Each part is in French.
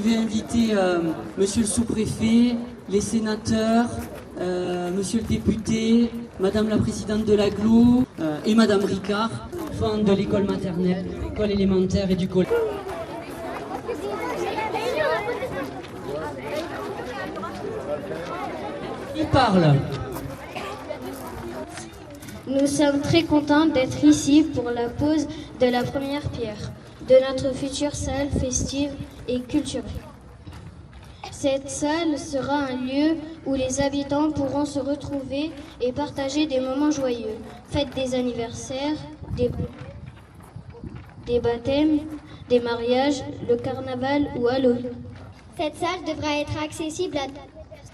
vais inviter monsieur le sous-préfet, les sénateurs, monsieur le député, madame la présidente de l'agglo et madame Ricard, enfants de l'école maternelle, de l'école élémentaire et du collège. Qui parle? Nous sommes très contents d'être ici pour la pose de la première pierre de notre future salle festive et culturelle. Cette salle sera un lieu où les habitants pourront se retrouver et partager des moments joyeux, fêtes des anniversaires, des baptêmes, des mariages, le carnaval ou Halloween. Cette salle devra être accessible à...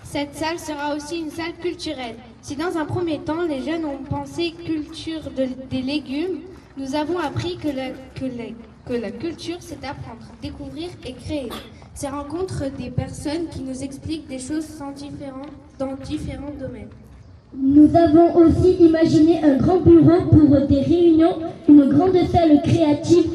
Cette salle sera aussi une salle culturelle. Si dans un premier temps, les jeunes ont pensé culture des légumes, nous avons appris que la culture, c'est apprendre, découvrir et créer. C'est rencontrer des personnes qui nous expliquent des choses dans différents domaines. Nous avons aussi imaginé un grand bureau pour des réunions, une grande salle créative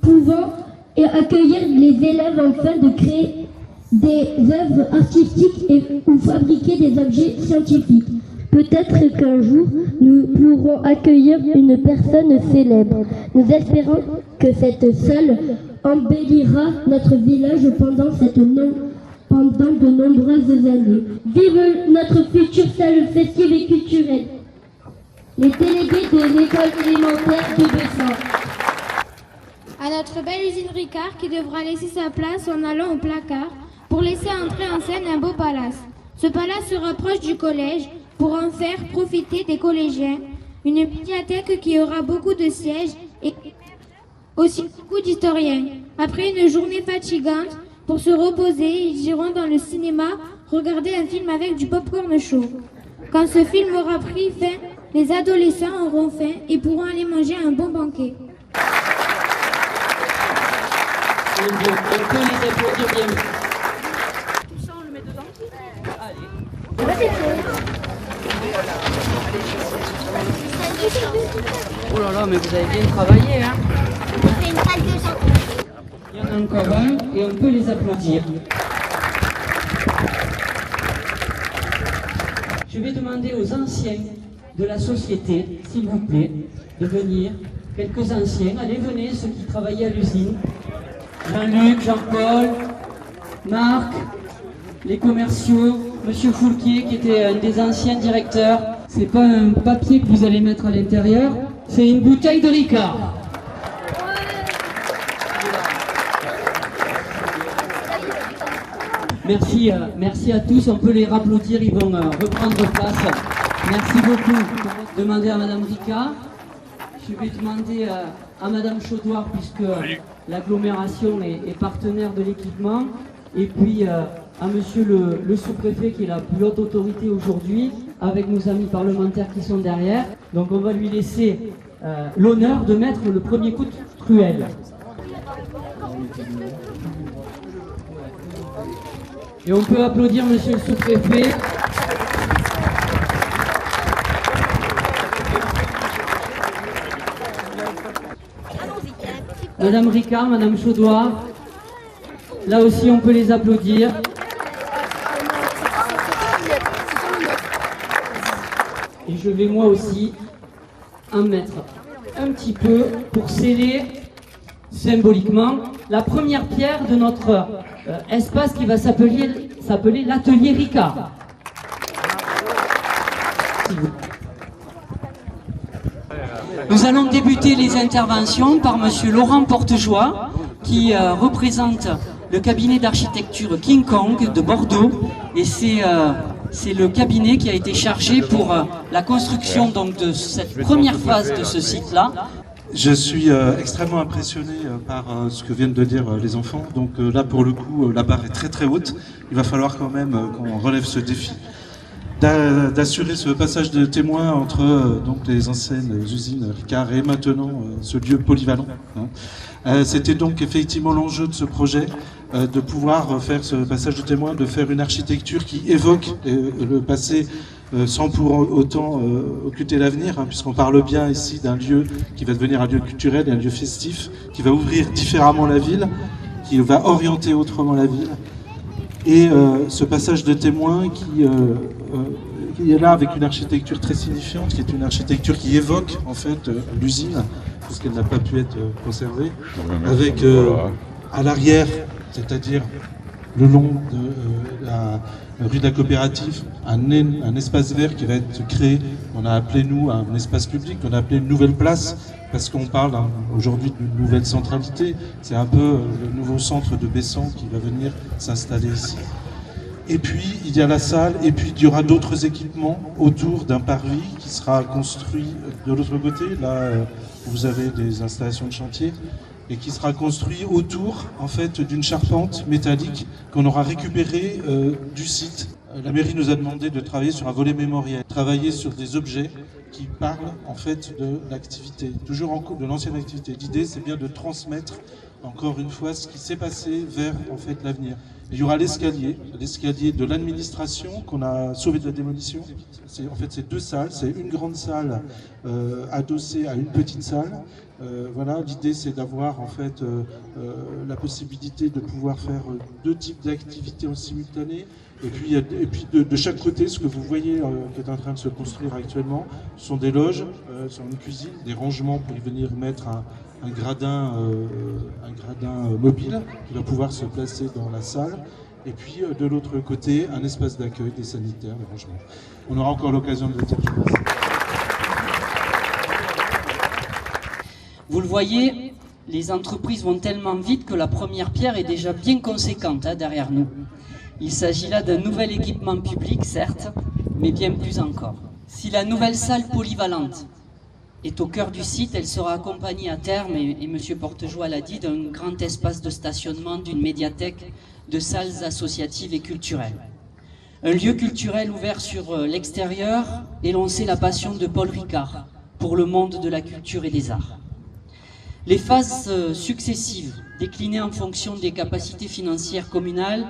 pouvant accueillir les élèves afin de créer des œuvres artistiques ou fabriquer des objets scientifiques. Peut-être qu'un jour, nous pourrons accueillir une personne célèbre. Nous espérons que cette salle embellira notre village pendant de nombreuses années. Vive notre future salle festive et culturelle. Les délégués de l'école élémentaire de Bessin. À notre belle usine Ricard qui devra laisser sa place en allant au placard pour laisser entrer en scène un beau palace. Ce palace se rapproche du collège pour en faire profiter des collégiens. Une médiathèque qui aura beaucoup de sièges et aussi beaucoup d'historiens. Après une journée fatigante, pour se reposer, ils iront dans le cinéma regarder un film avec du popcorn chaud. Quand ce film aura pris fin, les adolescents auront faim et pourront aller manger un bon banquet. On peut les applaudir bien. Tout ça, on le met dedans. Allez. Oh là là, mais vous avez bien travaillé, hein? C'est une salle de chant. Il y en a encore un et on peut les applaudir. Je vais demander aux anciens de la société, s'il vous plaît, de venir. Quelques anciens, allez, venez, ceux qui travaillaient à l'usine. Jean-Luc, Jean-Paul, Marc, les commerciaux, Monsieur Foulquier qui était un des anciens directeurs. C'est pas un papier que vous allez mettre à l'intérieur, c'est une bouteille de Ricard. Merci à tous, on peut les applaudir, ils vont reprendre place. Merci beaucoup. Demandez à Madame Ricard. Je vais demander à Madame Chaudoir, puisque l'agglomération est partenaire de l'équipement, et puis à Monsieur le sous-préfet, qui est la plus haute autorité aujourd'hui, avec nos amis parlementaires qui sont derrière. Donc on va lui laisser l'honneur de mettre le premier coup de truelle. Et on peut applaudir Monsieur le sous-préfet. Madame Ricard, Madame Chaudoir, là aussi on peut les applaudir. Et je vais moi aussi en mettre un petit peu pour sceller symboliquement la première pierre de notre espace qui va s'appeler l'atelier Ricard. Nous allons débuter les interventions par Monsieur Laurent Portejoie, qui représente le cabinet d'architecture King Kong de Bordeaux, et c'est le cabinet qui a été chargé pour la construction donc de cette première phase de ce site-là. Je suis extrêmement impressionné par ce que viennent de dire les enfants. Donc là, pour le coup, la barre est très très haute. Il va falloir quand même qu'on relève ce défi, d'assurer ce passage de témoin entre donc les anciennes usines Ricard et maintenant ce lieu polyvalent. C'était donc effectivement l'enjeu de ce projet, de pouvoir faire ce passage de témoin, de faire une architecture qui évoque le passé sans pour autant occulter l'avenir, puisqu'on parle bien ici d'un lieu qui va devenir un lieu culturel et un lieu festif, qui va ouvrir différemment la ville, qui va orienter autrement la ville. Et ce passage de témoin qui est là avec une architecture très signifiante, qui est une architecture qui évoque en fait l'usine, puisqu'elle n'a pas pu être conservée, avec à l'arrière, c'est-à-dire le long de la rue de la Coopérative, un espace vert qui va être créé, on a appelé nous un espace public, on a appelé une nouvelle place, parce qu'on parle aujourd'hui d'une nouvelle centralité, c'est un peu le nouveau centre de Bessan qui va venir s'installer ici. Et puis il y a la salle, et puis il y aura d'autres équipements autour d'un parvis qui sera construit de l'autre côté, là vous avez des installations de chantier, et qui sera construit autour en fait d'une charpente métallique qu'on aura récupérée du site. La mairie nous a demandé de travailler sur un volet mémoriel, travailler sur des objets qui parlent en fait de l'activité, toujours en cours de l'ancienne activité. L'idée c'est bien de transmettre encore une fois ce qui s'est passé vers en fait l'avenir. Il y aura l'escalier de l'administration qu'on a sauvé de la démolition. En fait c'est deux salles, c'est une grande salle adossée à une petite salle. Voilà, l'idée c'est d'avoir en fait la possibilité de pouvoir faire deux types d'activités en simultané. Et puis de chaque côté, ce que vous voyez qui est en train de se construire actuellement, ce sont des loges, sur une cuisine, des rangements pour y venir mettre un gradin mobile qui va pouvoir se placer dans la salle. Et puis de l'autre côté, un espace d'accueil, des sanitaires, des rangements. On aura encore l'occasion de le dire. Vous le voyez, les entreprises vont tellement vite que la première pierre est déjà bien conséquente derrière nous. Il s'agit là d'un nouvel équipement public, certes, mais bien plus encore. Si la nouvelle salle polyvalente est au cœur du site, elle sera accompagnée à terme, et M. Portejoie l'a dit, d'un grand espace de stationnement, d'une médiathèque, de salles associatives et culturelles. Un lieu culturel ouvert sur l'extérieur, et l'on sait la passion de Paul Ricard pour le monde de la culture et des arts. Les phases successives, déclinées en fonction des capacités financières communales,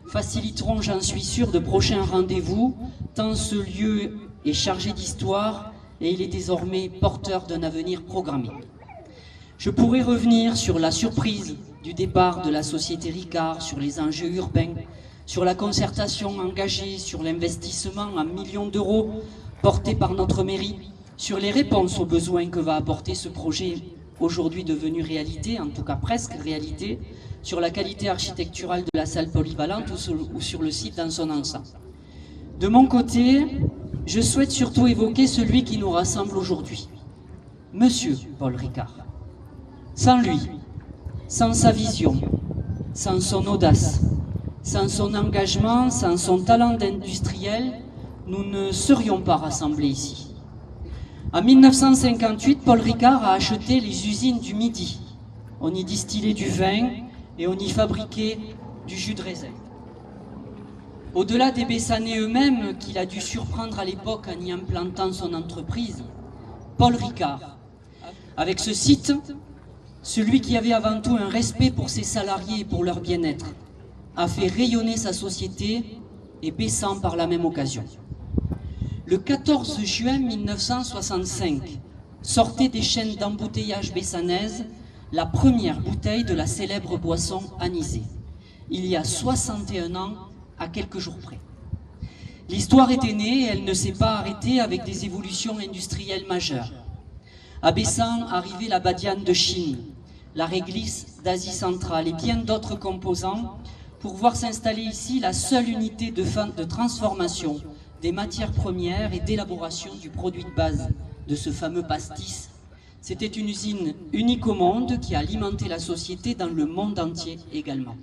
faciliteront, j'en suis sûr, de prochains rendez-vous, tant ce lieu est chargé d'histoire et il est désormais porteur d'un avenir programmé. Je pourrais revenir sur la surprise du départ de la société Ricard, sur les enjeux urbains, sur la concertation engagée, sur l'investissement en millions d'euros porté par notre mairie, sur les réponses aux besoins que va apporter ce projet aujourd'hui devenu réalité, en tout cas presque réalité, sur la qualité architecturale de la salle polyvalente ou sur le site dans son ensemble. De mon côté, je souhaite surtout évoquer celui qui nous rassemble aujourd'hui, Monsieur Paul Ricard. Sans lui, sans sa vision, sans son audace, sans son engagement, sans son talent d'industriel, nous ne serions pas rassemblés ici. En 1958, Paul Ricard a acheté les usines du Midi. On y distillait du vin et on y fabriquait du jus de raisin. Au-delà des Bessanais eux-mêmes, qu'il a dû surprendre à l'époque en y implantant son entreprise, Paul Ricard, avec ce site, celui qui avait avant tout un respect pour ses salariés et pour leur bien-être, a fait rayonner sa société et Bessan par la même occasion. Le 14 juin 1965, sortait des chaînes d'embouteillage bessanaises la première bouteille de la célèbre boisson anisée, il y a 61 ans à quelques jours près. L'histoire était née et elle ne s'est pas arrêtée avec des évolutions industrielles majeures. À Bessan arrivait la badiane de Chine, la réglisse d'Asie centrale et bien d'autres composants pour voir s'installer ici la seule unité de transformation des matières premières et d'élaboration du produit de base de ce fameux pastis. C'était une usine unique au monde qui a alimenté la société dans le monde entier également.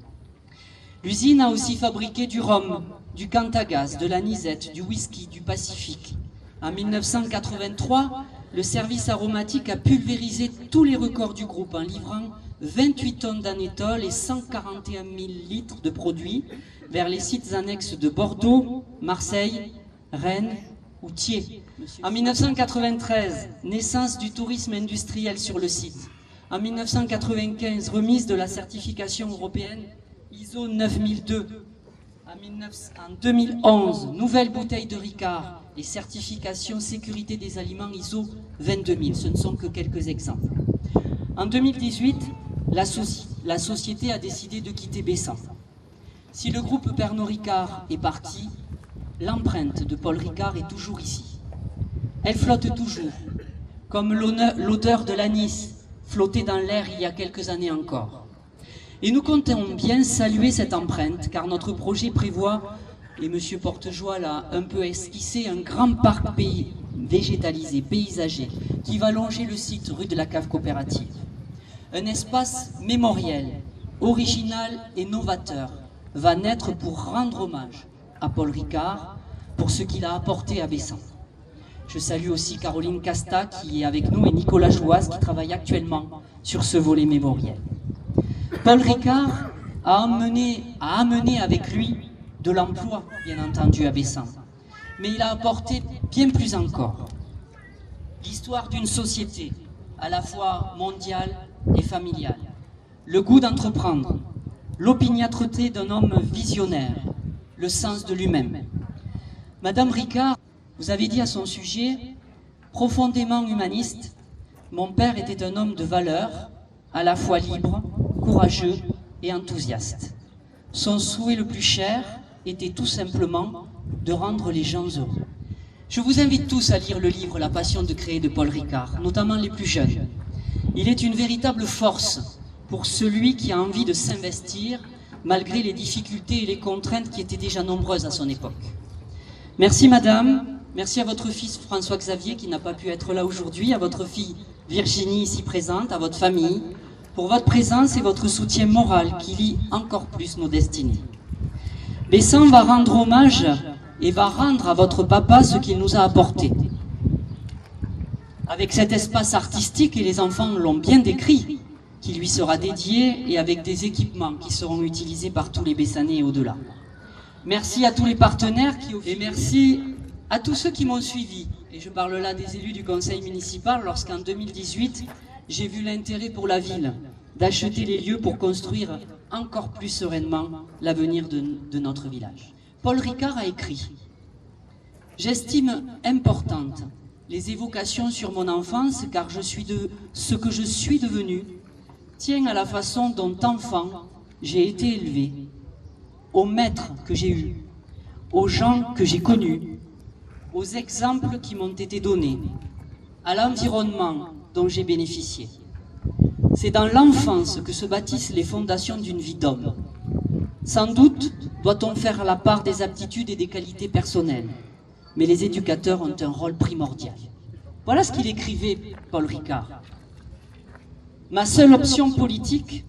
L'usine a aussi fabriqué du rhum, du Cantagas, de l'anisette, du whisky, du Pacifique. En 1983, le service aromatique a pulvérisé tous les records du groupe en livrant 28 tonnes d'anétol et 141 000 litres de produits vers les sites annexes de Bordeaux, Marseille, Rennes ou Thiers. En 1993, naissance du tourisme industriel sur le site. En 1995, remise de la certification européenne ISO 9002. En 2011, nouvelle bouteille de Ricard et certification sécurité des aliments ISO 22000. Ce ne sont que quelques exemples. En 2018, la société a décidé de quitter Bessan. Si le groupe Pernod Ricard est parti, l'empreinte de Paul Ricard est toujours ici. Elle flotte toujours, comme l'odeur de l'anis flottait dans l'air il y a quelques années encore. Et nous comptons bien saluer cette empreinte, car notre projet prévoit, et M. Portejoie l'a un peu esquissé, un grand parc végétalisé, paysager, qui va longer le site rue de la Cave Coopérative. Un espace mémoriel, original et novateur, va naître pour rendre hommage à Paul Ricard pour ce qu'il a apporté à Bessan. Je salue aussi Caroline Casta qui est avec nous et Nicolas Jouas qui travaille actuellement sur ce volet mémoriel. Paul Ricard a amené avec lui de l'emploi, bien entendu, à Bessan. Mais il a apporté bien plus encore. L'histoire d'une société, à la fois mondiale et familiale. Le goût d'entreprendre, l'opiniâtreté d'un homme visionnaire, le sens de lui-même. Madame Ricard, vous avez dit à son sujet, profondément humaniste, mon père était un homme de valeur, à la fois libre, courageux et enthousiaste. Son souhait le plus cher était tout simplement de rendre les gens heureux. Je vous invite tous à lire le livre « La passion de créer » de Paul Ricard, notamment les plus jeunes. Il est une véritable force pour celui qui a envie de s'investir, malgré les difficultés et les contraintes qui étaient déjà nombreuses à son époque. Merci madame, merci à votre fils François-Xavier qui n'a pas pu être là aujourd'hui, à votre fille Virginie ici présente, à votre famille, pour votre présence et votre soutien moral qui lie encore plus nos destinées. Bessan va rendre hommage et va rendre à votre papa ce qu'il nous a apporté. Avec cet espace artistique, et les enfants l'ont bien décrit, qui lui sera dédié et avec des équipements qui seront utilisés par tous les Bessanais et au-delà. Merci à tous les partenaires et merci à tous ceux qui m'ont suivi. Et je parle là des élus du conseil municipal lorsqu'en 2018, j'ai vu l'intérêt pour la ville d'acheter les lieux pour construire encore plus sereinement l'avenir de notre village. Paul Ricard a écrit « J'estime importante les évocations sur mon enfance car ce que je suis devenu tient à la façon dont enfant j'ai été élevé, aux maîtres que j'ai eus, aux gens que j'ai connus, aux exemples qui m'ont été donnés, à l'environnement dont j'ai bénéficié. C'est dans l'enfance que se bâtissent les fondations d'une vie d'homme. Sans doute doit-on faire la part des aptitudes et des qualités personnelles, mais les éducateurs ont un rôle primordial. » Voilà ce qu'il écrivait, Paul Ricard. « Ma seule option politique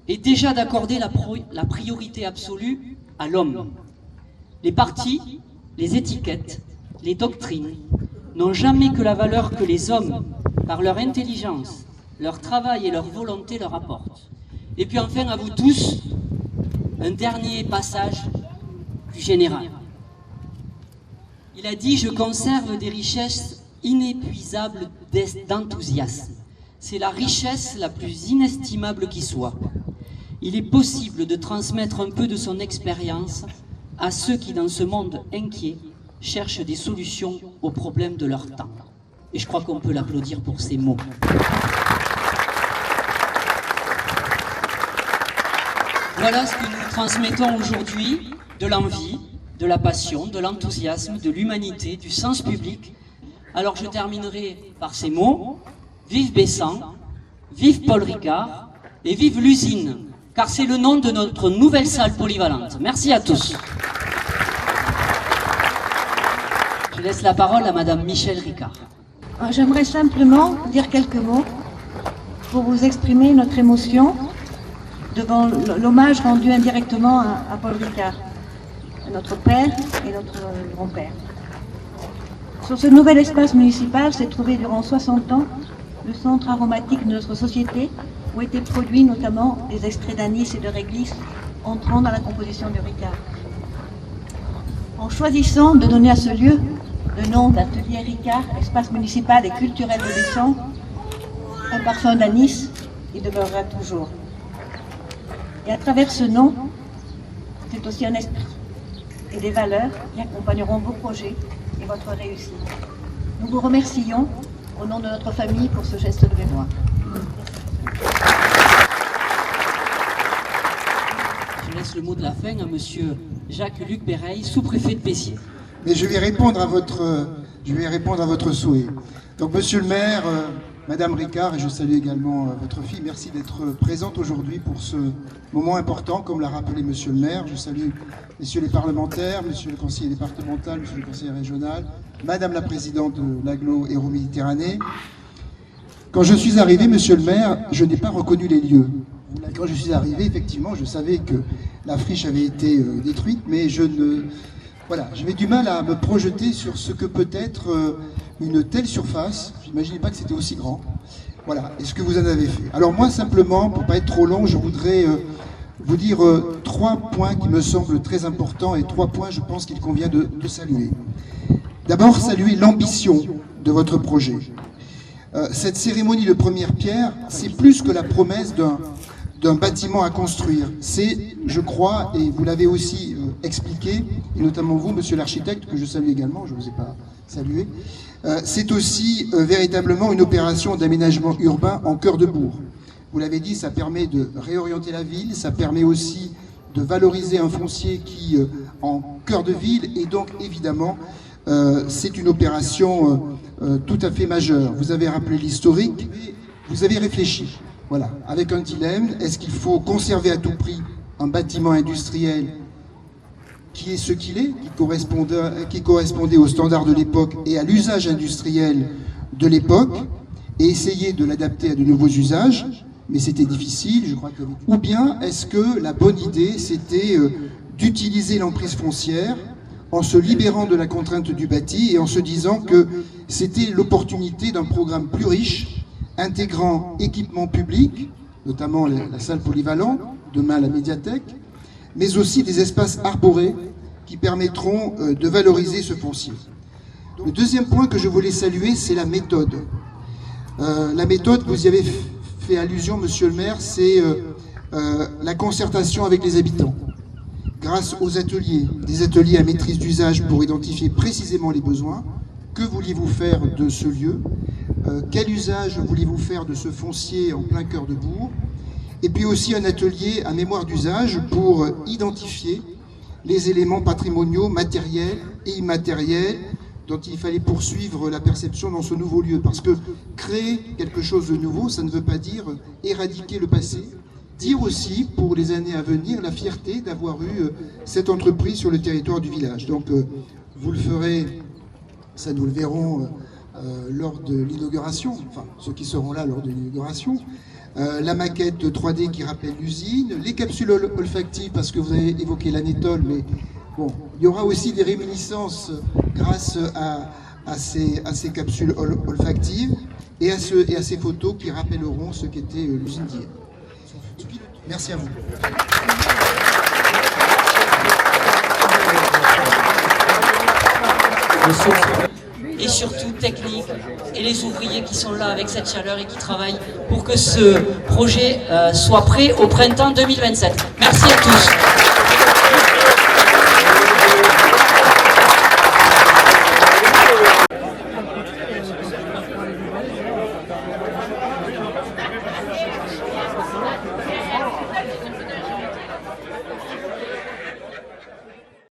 est déjà d'accorder la priorité absolue à l'homme. Les partis, les étiquettes, les doctrines n'ont jamais que la valeur que les hommes, par leur intelligence, leur travail et leur volonté leur apportent. Et puis enfin, à vous tous, un dernier passage plus général. Il a dit « Je conserve des richesses inépuisables d'enthousiasme. C'est la richesse la plus inestimable qui soit. Il est possible de transmettre un peu de son expérience à ceux qui, dans ce monde inquiet, cherchent des solutions aux problèmes de leur temps. » Et je crois qu'on peut l'applaudir pour ces mots. Voilà ce que nous transmettons aujourd'hui, de l'envie, de la passion, de l'enthousiasme, de l'humanité, du sens public. Alors je terminerai par ces mots. Vive Bessan, vive Paul Ricard et vive l'usine, car c'est le nom de notre nouvelle salle polyvalente. Merci à tous. Je laisse la parole à Madame Michèle Ricard. J'aimerais simplement dire quelques mots pour vous exprimer notre émotion devant l'hommage rendu indirectement à Paul Ricard, à notre père et notre grand-père. Sur ce nouvel espace municipal s'est trouvé durant 60 ans le centre aromatique de notre société, où étaient produits notamment des extraits d'anis et de réglisse entrant dans la composition du Ricard. En choisissant de donner à ce lieu le nom d'Atelier Ricard, espace municipal et culturel de Bessan, un parfum d'anis, il demeurera toujours. Et à travers ce nom, c'est aussi un esprit et des valeurs qui accompagneront vos projets et votre réussite. Nous vous remercions au nom de notre famille pour ce geste de mémoire. le mot de la fin à monsieur Jacques-Luc Béreil, sous-préfet de Pessiers. Mais je vais répondre à votre souhait. Donc, monsieur le maire, madame Ricard, et je salue également votre fille, merci d'être présente aujourd'hui pour ce moment important, comme l'a rappelé monsieur le maire. Je salue messieurs les parlementaires, monsieur le conseiller départemental, monsieur le conseiller régional, madame la présidente de l'Agglo Hérault-Méditerranée. Quand je suis arrivé, monsieur le maire, je n'ai pas reconnu les lieux. Quand je suis arrivé, effectivement, je savais que la friche avait été détruite, mais j'avais du mal à me projeter sur ce que peut être une telle surface. Je n'imaginais pas que c'était aussi grand. Voilà, et ce que vous en avez fait. Alors moi, simplement, pour ne pas être trop long, je voudrais vous dire 3 points qui me semblent très importants et 3 points, je pense, qu'il convient de saluer. D'abord, saluer l'ambition de votre projet. Cette cérémonie de première pierre, c'est plus que la promesse d'un bâtiment à construire. C'est, je crois, et vous l'avez aussi expliqué, et notamment vous, monsieur l'architecte, que je salue également, je ne vous ai pas salué, c'est aussi véritablement une opération d'aménagement urbain en cœur de bourg. Vous l'avez dit, ça permet de réorienter la ville, ça permet aussi de valoriser un foncier qui, en cœur de ville, et donc évidemment, c'est une opération tout à fait majeure. Vous avez rappelé l'historique, vous avez réfléchi. Voilà, avec un dilemme, est-ce qu'il faut conserver à tout prix un bâtiment industriel qui est ce qu'il est, qui correspondait aux standards de l'époque et à l'usage industriel de l'époque, et essayer de l'adapter à de nouveaux usages, mais c'était difficile, je crois que... Ou bien est-ce que la bonne idée, c'était d'utiliser l'emprise foncière en se libérant de la contrainte du bâti et en se disant que c'était l'opportunité d'un programme plus riche, intégrant équipements publics, notamment la salle polyvalente, demain la médiathèque, mais aussi des espaces arborés qui permettront de valoriser ce foncier. Le deuxième point que je voulais saluer, c'est la méthode. La méthode, vous y avez fait allusion, monsieur le maire, c'est la concertation avec les habitants. Grâce aux ateliers, des ateliers à maîtrise d'usage pour identifier précisément les besoins. Que vouliez-vous faire de ce lieu? Quel usage vouliez-vous faire de ce foncier en plein cœur de bourg? Et puis aussi un atelier à mémoire d'usage pour identifier les éléments patrimoniaux, matériels et immatériels dont il fallait poursuivre la perception dans ce nouveau lieu. Parce que créer quelque chose de nouveau, ça ne veut pas dire éradiquer le passé, dire aussi pour les années à venir la fierté d'avoir eu cette entreprise sur le territoire du village. Donc vous le ferez, ça nous le verrons lors de l'inauguration, enfin ceux qui seront là lors de l'inauguration, la maquette 3D qui rappelle l'usine, les capsules olfactives parce que vous avez évoqué l'anétole, mais bon, il y aura aussi des réminiscences grâce à ces capsules olfactives et à ces photos qui rappelleront ce qu'était l'usine d'hier. Merci à vous. Et surtout technique et les ouvriers qui sont là avec cette chaleur et qui travaillent pour que ce projet soit prêt au printemps 2027. Merci à tous.